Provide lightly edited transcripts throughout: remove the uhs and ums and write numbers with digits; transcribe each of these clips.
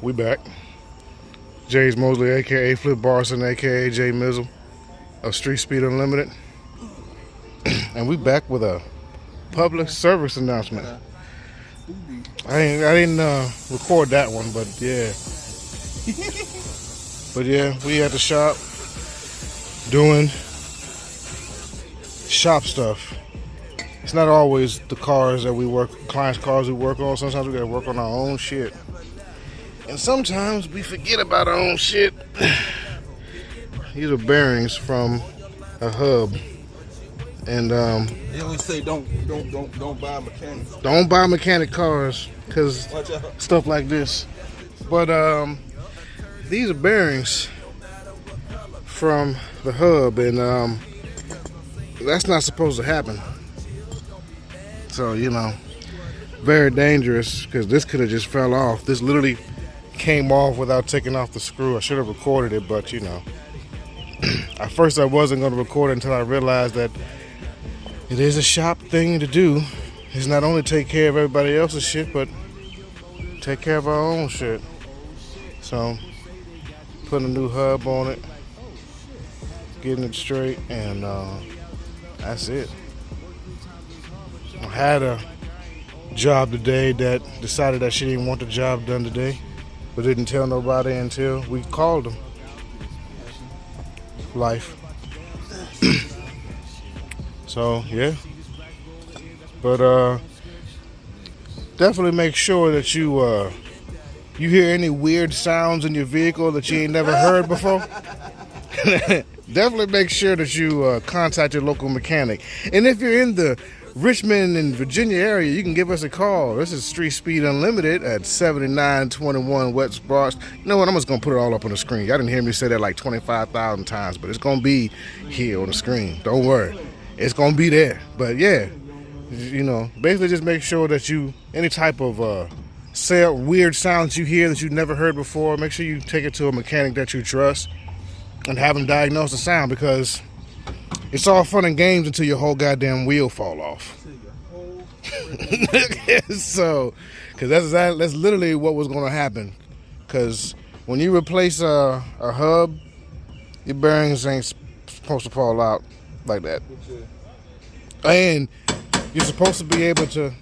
We back. James Mosley, aka Flip Barson, aka Jay Mizzle of Street Speed Unlimited. And we back with a public service announcement. I didn't record that one, but yeah. But yeah, we at the shop doing shop stuff. It's not always the cars that we work, clients' cars we work on. Sometimes we gotta work on our own shit. And sometimes we forget about our own shit. These are bearings from a hub. And they always say don't buy mechanics. Don't buy mechanic cars because stuff like this. But these are bearings from the hub, and that's not supposed to happen. So, you know, very dangerous because this could have just fell off. This literally came off without taking off the screw. I should have recorded it, but you know, at first I wasn't going to record it until I realized that it is a shop thing to do. It's not only take care of everybody else's shit, but take care of our own shit. So, putting a new hub on it, getting it straight, and that's it. I had a job today that decided that she didn't want the job done today, but didn't tell nobody until we called them. Life. So yeah, but definitely make sure that you hear any weird sounds in your vehicle that you ain't never heard before. Definitely make sure that you contact your local mechanic. And if you're in the Richmond and Virginia area, you can give us a call. This is Street Speed Unlimited at 7921 West Broad. You know what? I'm just going to put it all up on the screen. Y'all didn't hear me say that like 25,000 times, but it's going to be here on the screen. Don't worry. It's going to be there. But yeah, you know, basically just make sure that you, any type of weird sounds you hear that you've never heard before, make sure you take it to a mechanic that you trust and have them diagnose the sound, because it's all fun and games until your whole goddamn wheel fall off. So, because that's literally what was going to happen. Because when you replace a hub, your bearings ain't supposed to fall out like that. And you're supposed to be able to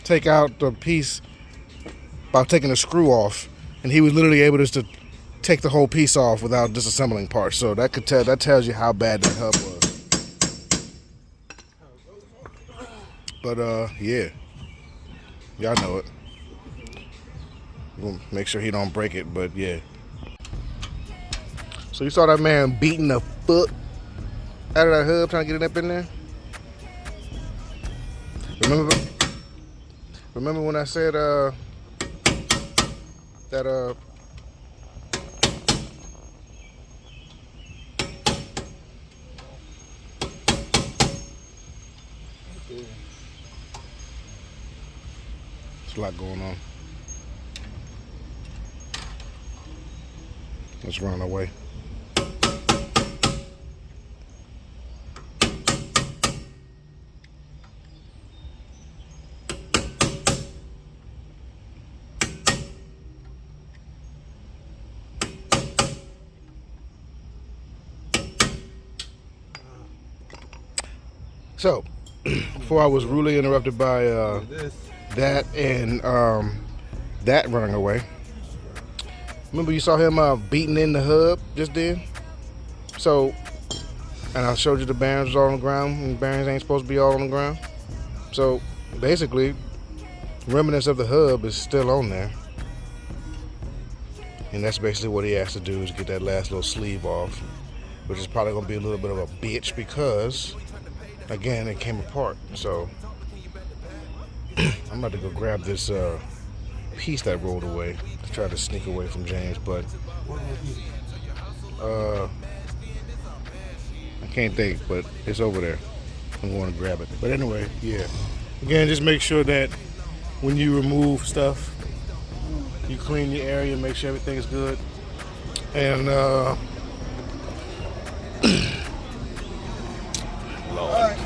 take out the piece by taking the screw off. And he was literally able just to take the whole piece off without disassembling parts. So that tells you how bad that hub was. But yeah, y'all know it. We'll make sure he don't break it, but yeah. So you saw that man beating the foot out of that hub trying to get it up in there? Remember when I said that there's a lot going on. Let's run away. So, before I was rudely interrupted by that and that running away. Remember you saw him beating in the hub just then? So, and I showed you the bearings was all on the ground, and bearings ain't supposed to be all on the ground. So, basically, remnants of the hub is still on there. And that's basically what he has to do, is get that last little sleeve off, which is probably going to be a little bit of a bitch because, again, it came apart. So, I'm about to go grab this piece that rolled away to try to sneak away from James, but I can't think, but it's over there. I'm going to grab it. But anyway, yeah. Again, just make sure that when you remove stuff, you clean your area, make sure everything is good. And Lord.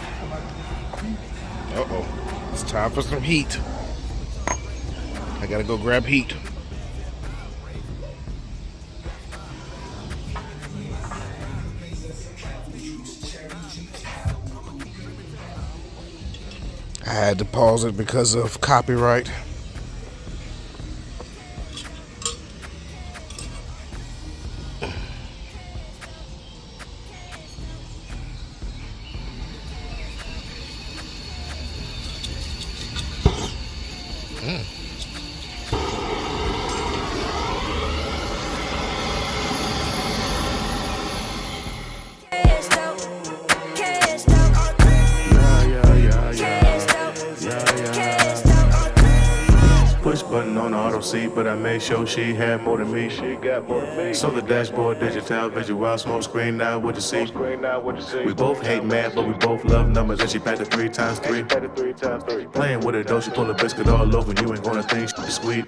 Uh-oh. It's time for some heat. I gotta go grab heat. I had to pause it because of copyright. Push button on the auto seat, but I made sure she had more than me. She got more than me. So the dashboard, digital, visual, smoke screen, now what you see. We both hate math, but we both love numbers, and she packed it 3 times 3. Playing with her though, she pull a biscuit all over. You ain't gonna think she's sweet.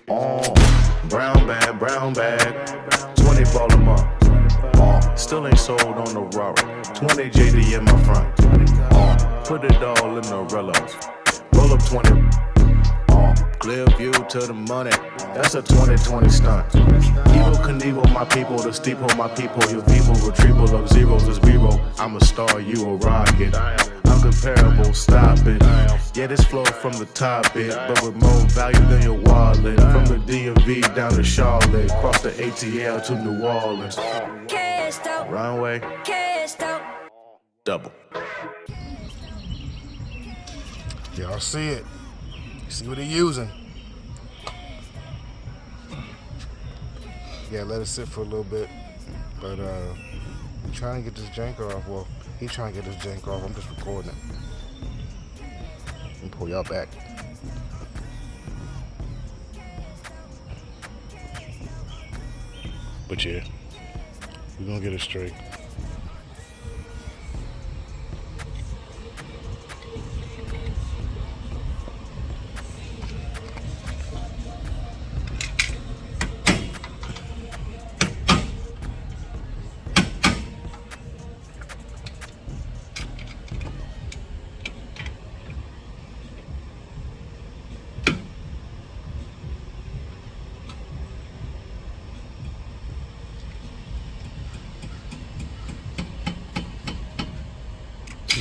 Brown bag, 20 ball a month. Still ain't sold on the Rari. 20 JD in my front. Put it all in the Rellos. Roll up 20. Clear view to the money. That's a 2020 stunt. Evil Knievel, my people. The steeple, my people. Your people, retrieval of zeros is zero. I'm a star, you a rocket. Uncomparable, stop it. Yeah, this flow from the top bit, but with more value than your wallet. From the DMV down to Charlotte, cross the ATL to New Orleans. Runway, double. Y'all see it. See what he using. Yeah, let it sit for a little bit. But I'm trying to get this jank off. Well, he's trying to get this jank off. I'm just recording it. Let me pull y'all back. But yeah, we're gonna get it straight.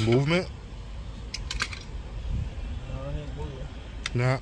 Movement? Nah.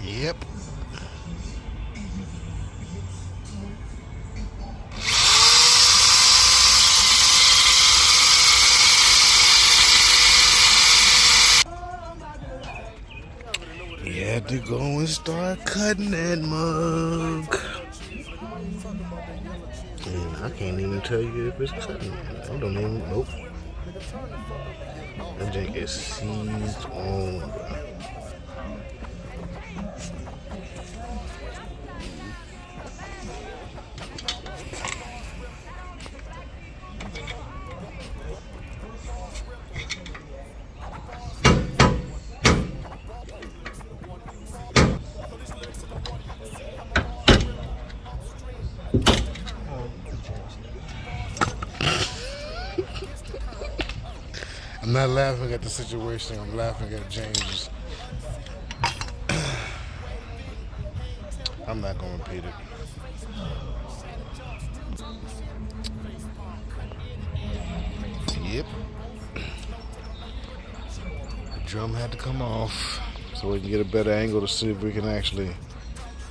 Yep. You had to go and start cutting that mug. And I can't even tell you if it's cutting. I don't even know. That jank is seized on. I'm not laughing at the situation, I'm laughing at James's. I'm not gonna repeat it. Yep. The drum had to come off. so we can get a better angle to see if we can actually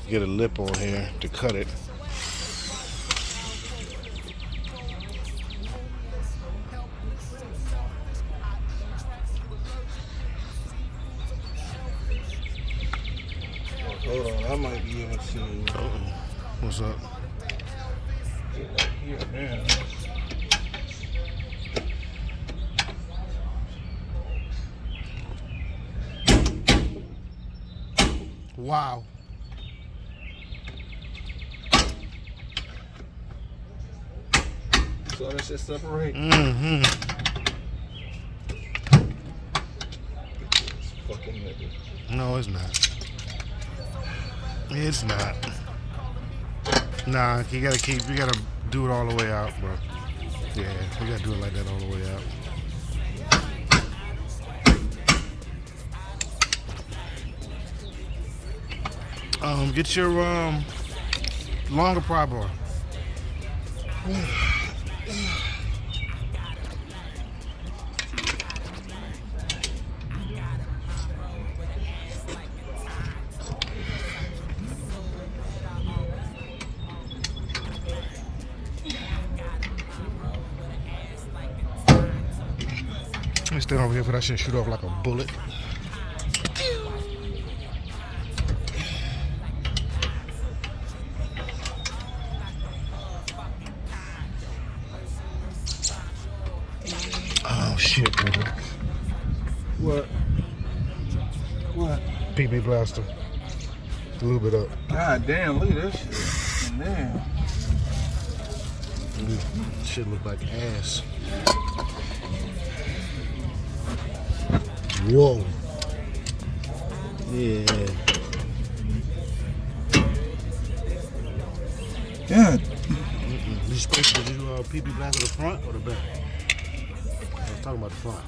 get a lip on here to cut it. Hold on, I might be able to. What's up? Here, man. Wow. So that shit separate. Mm-hmm. Fucking nigga. No, it's not. It's not. Nah, you gotta do it all the way out, bro. Yeah, we gotta do it like that all the way out. Get your longer pry bar. Let me stand over here for that shit shoot off like a bullet. Oh shit, brother. What? What? PB blaster. A little bit up. God damn, look at this shit. Damn. Shit look like ass. Whoa. Yeah. God. You supposed to do PB blast at the front or the back? I was talking about the front.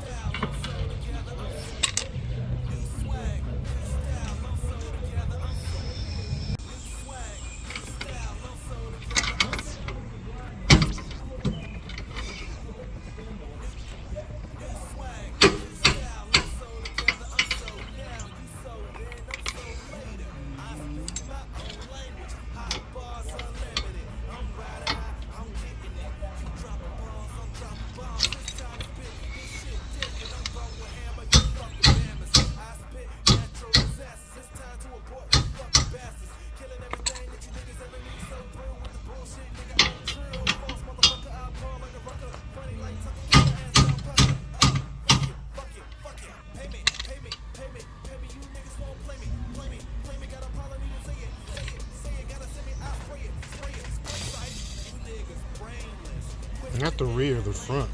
Not the rear, the front.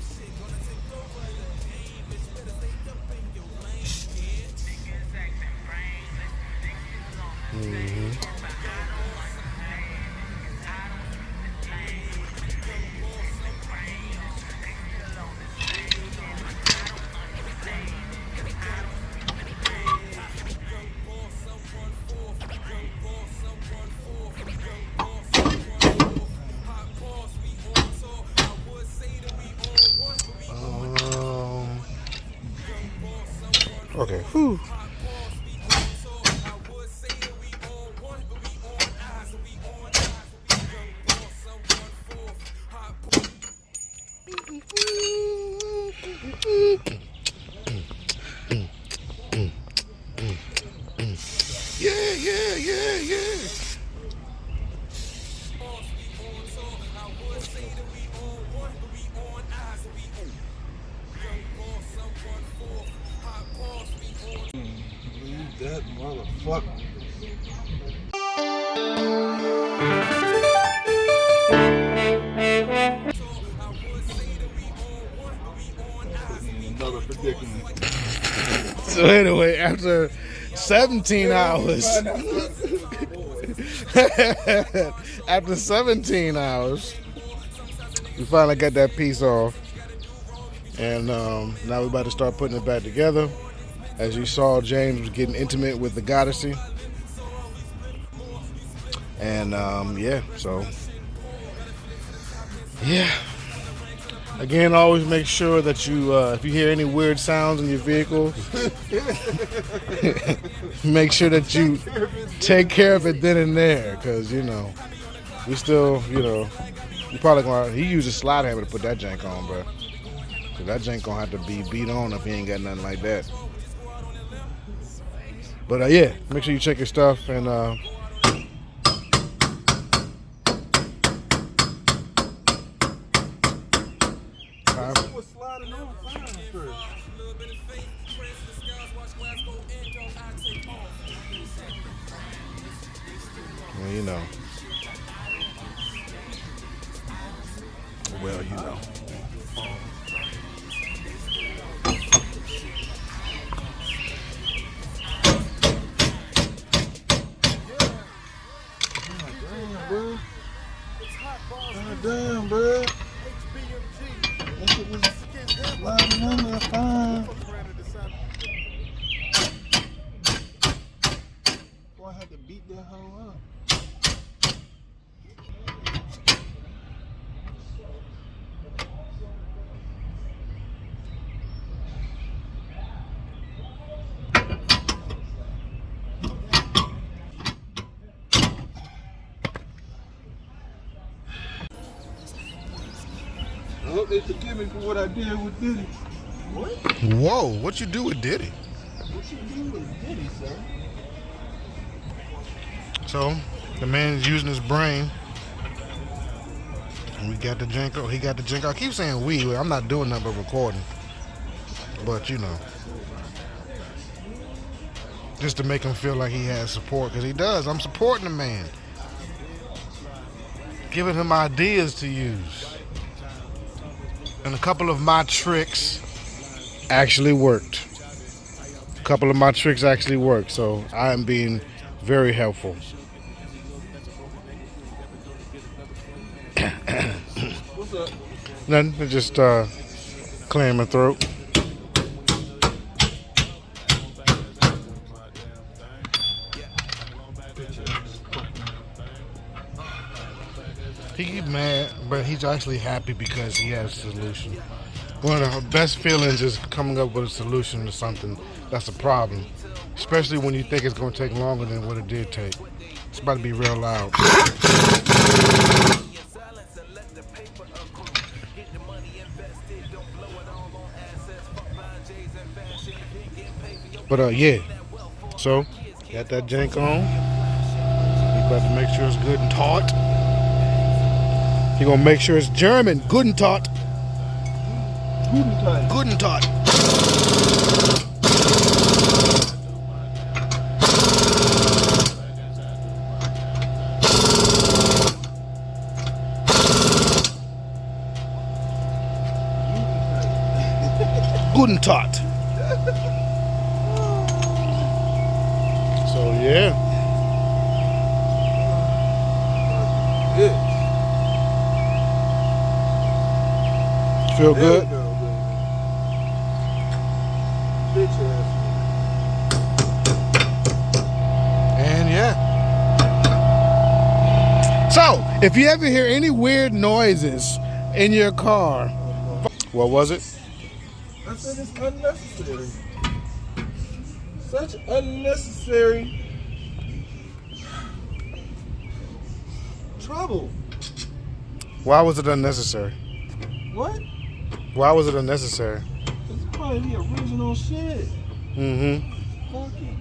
Mm-hmm. Okay. Whew. Yeah. That motherfucker. Another predicament. So anyway, after 17 hours, after 17 hours, we finally got that piece off, and now we're about to start putting it back together. As you saw, James was getting intimate with the Odyssey, and yeah, Again, always make sure that you, if you hear any weird sounds in your vehicle, make sure that you take care of it then and there, because, you know, we still, you know, you probably gonna, he used a slide hammer to put that jank on, bro. So that jank gonna have to be beat on if he ain't got nothing like that. But yeah, make sure you check your stuff and well, you know. Well, you know. God damn, bro. That shit was sliding on there fine. Boy, I had to beat that hoe up. I hope they forgive me for what I did with Diddy. What? Whoa, what you do with Diddy? What you do with Diddy, sir? So, the man's using his brain. And we got the jank. He got the jank. I keep saying we. I'm not doing nothing but recording. But, you know. Just to make him feel like he has support. Because he does. I'm supporting the man. Giving him ideas to use. And a couple of my tricks actually worked. A couple of my tricks actually worked. So, I am being very helpful. What's up? Nothing, just clearing my throat. He's mad, but he's actually happy because he has a solution. One of the best feelings is coming up with a solution to something that's a problem, especially when you think it's going to take longer than what it did take. It's about to be real loud. But yeah, so got that jank on. We got to make sure it's good and taut. You're gonna make sure it's German, good and taut. Good and taut. Good and taut. So yeah. Yeah. Feel good? Bitch ass. And yeah. So, if you ever hear any weird noises in your car, what was it? I said it's unnecessary. Such unnecessary trouble. Why was it unnecessary? What? Why was it unnecessary? It's probably the original shit. Mm-hmm. Fucking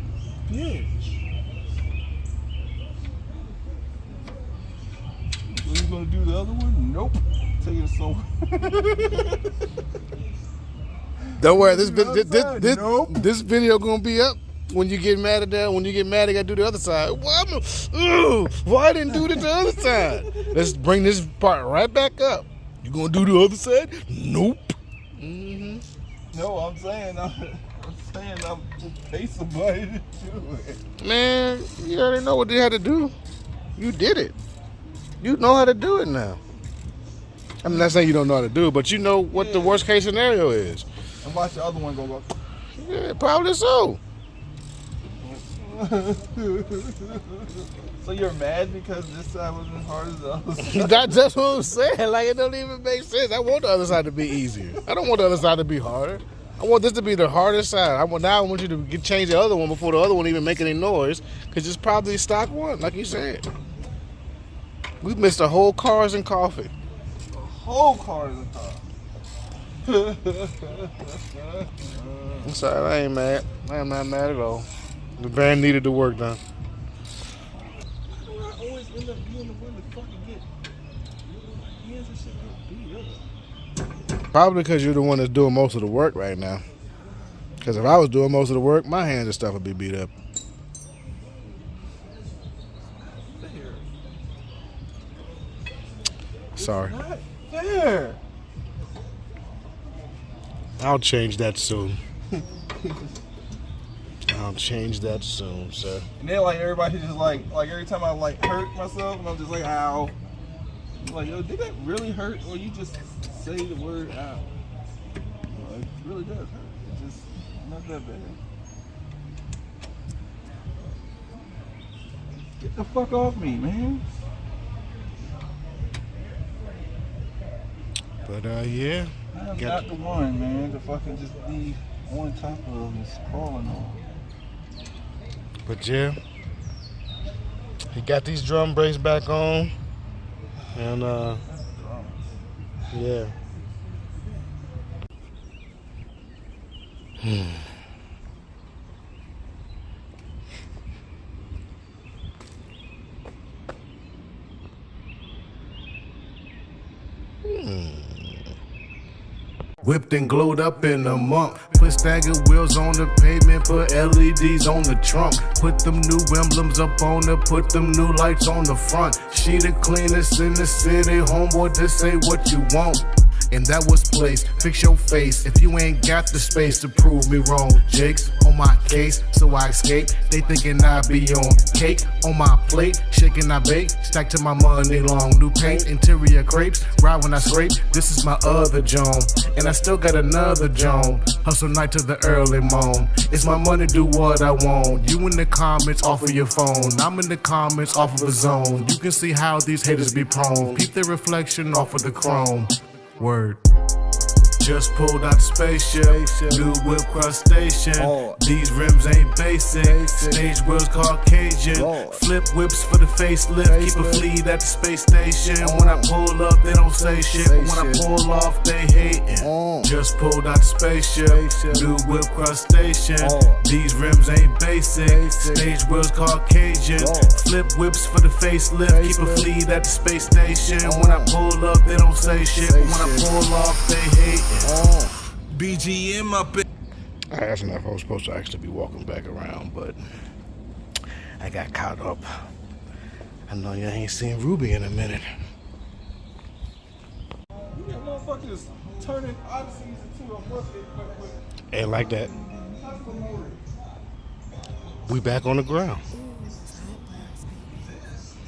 bitch. So you gonna do the other one? Nope. Take it somewhere. Don't worry, this video gonna be up when you get mad at that. When you get mad, I gotta do the other side. Why I didn't do it the other side? Let's bring this part right back up. You gonna do the other side? Nope. Mm-hmm. No, I'm saying I'm just pay somebody to do it. Man, you already know what they had to do. You did it. You know how to do it now. I'm not saying you don't know how to do it, but you know what the worst case scenario is. And watch the other one go. Yeah, probably so. So you're mad because this side wasn't as hard as the other side? That's what I'm saying. Like, it don't even make sense. I want the other side to be easier. I don't want the other side to be harder. I want this to be the hardest side. I want you to change the other one before the other one even make any noise, because it's probably stock one, like you said. We missed a whole cars and coffee. A whole cars and coffee. I'm sorry, I ain't mad. I am not mad at all. The van needed the work done. Why do I always end up being the one to fucking get my hands and shit get beat up? Probably because you're the one that's doing most of the work right now. Because if I was doing most of the work, my hands and stuff would be beat up. Fair. Sorry. Not fair. I'll change that soon. I'll change that soon, sir. And then like everybody just like every time I like hurt myself and I'm just like, ow. I'm like, yo, did that really hurt? Or you just say the word ow? Well, it really does hurt. It's just not that bad. Get the fuck off me, man. But yeah. I'm not the one, man, to fucking just be on top of and crawling on. But yeah, he got these drum brakes back on, and yeah. Whipped and glowed up in a month. Put staggered wheels on the pavement, put LEDs on the trunk. Put them new emblems up on her, put them new lights on the front. She the cleanest in the city, homeboy, just say what you want. And that was placed, fix your face if you ain't got the space to prove me wrong. Jake's on my case, so I escape. They thinking I be on cake on my plate, shaking I bake, stack to my money long. New paint, interior crepes, ride when I scrape. This is my other Joan, and I still got another Joan. Hustle night to the early morn. It's my money, do what I want. You in the comments off of your phone, I'm in the comments off of a zone. You can see how these haters be prone. Peep the reflection off of the chrome. Word. Just pulled out the spaceship, new whip crustacean. These rims ain't basic, stage wheels Caucasian. Flip whips for the facelift, keep a fleet at the space station. When I pull up, they don't say shit, but when I pull off, they hating. Just pulled out the spaceship, new whip crustacean. These rims ain't basic, stage wheels Caucasian. Flip whips for the facelift, keep a fleet at the space station. When I pull up, they don't say shit, but when I pull off, they hating. BGM up in. I asked if I was supposed to actually be walking back around, but I got caught up. I know you ain't seen Ruby in a minute. You got motherfuckers turning Odyssey into a bucket. Ain't like that. We back on the ground.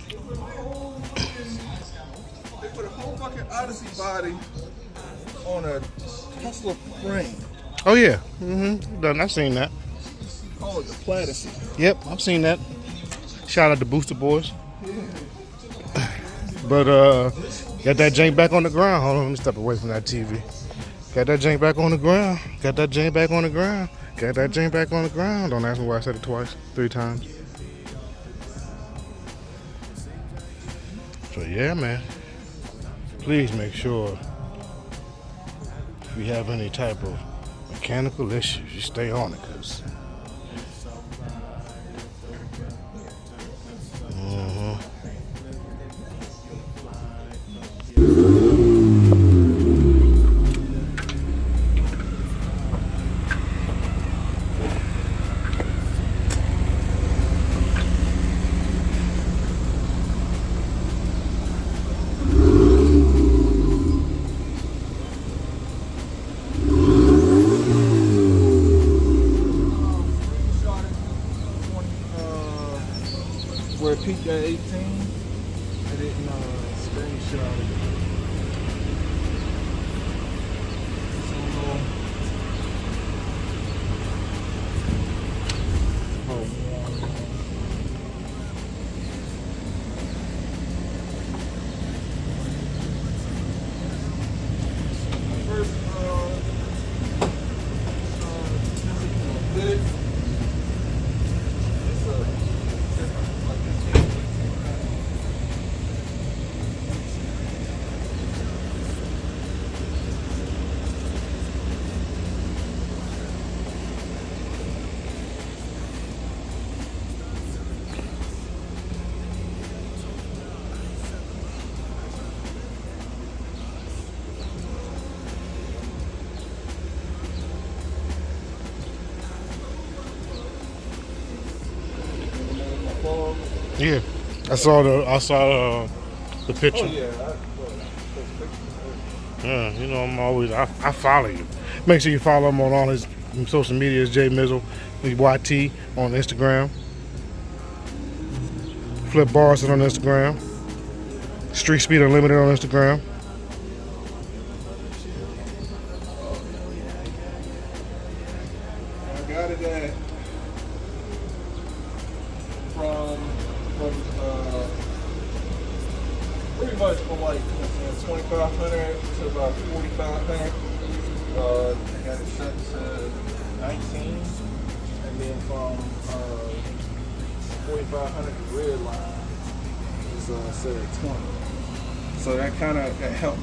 They put a whole fucking Odyssey body on a Tesla frame. Oh yeah, done. I've seen that. Call it the Platycine. Yep, I've seen that. Shout out to Booster Boys. But got that jank back on the ground. Hold on, let me step away from that TV. Got that jank back on the ground. Got that jank back on the ground. Got that jank back on the ground. Don't ask me why I said it twice, 3 times. So yeah, man. Please make sure if you have any type of mechanical issues, you stay on it, cause Where it peaked at 18, I didn't screenshot it. So, Yeah, I saw the picture. Oh yeah. Yeah, you know I follow you. Make sure you follow him on all his social medias. J Mizzle, YT on Instagram. Flip Barson on Instagram. Street Speed Unlimited on Instagram. I got it at from pretty much from like 2,500 to about 4,500. I got it set to 19, and then from 4,500 to red line is set at 20. So that kind of helped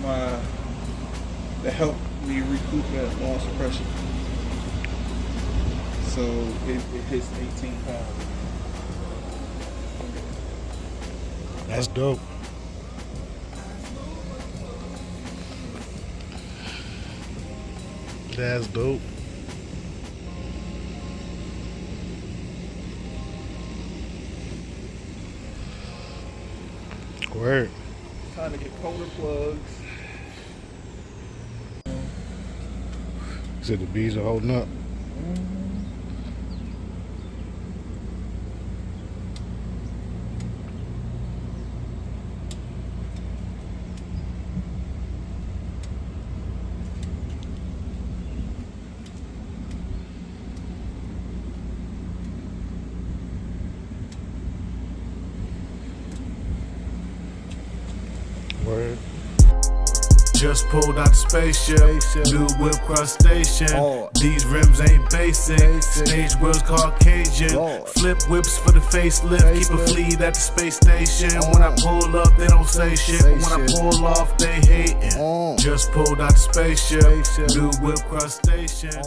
me recoup that loss of pressure. So it hits 18 pounds. That's dope. That's dope. Word. Trying to get colder plugs. You said the bees are holding up. Word. Just pulled out the spaceship, new whip crustacean. These rims ain't basic, stage wheels Caucasian. Flip whips for the facelift, keep a fleet at the space station. When I pull up, they don't say shit, but when I pull off, they hatin'. Just pulled out the spaceship, new whip crustacean.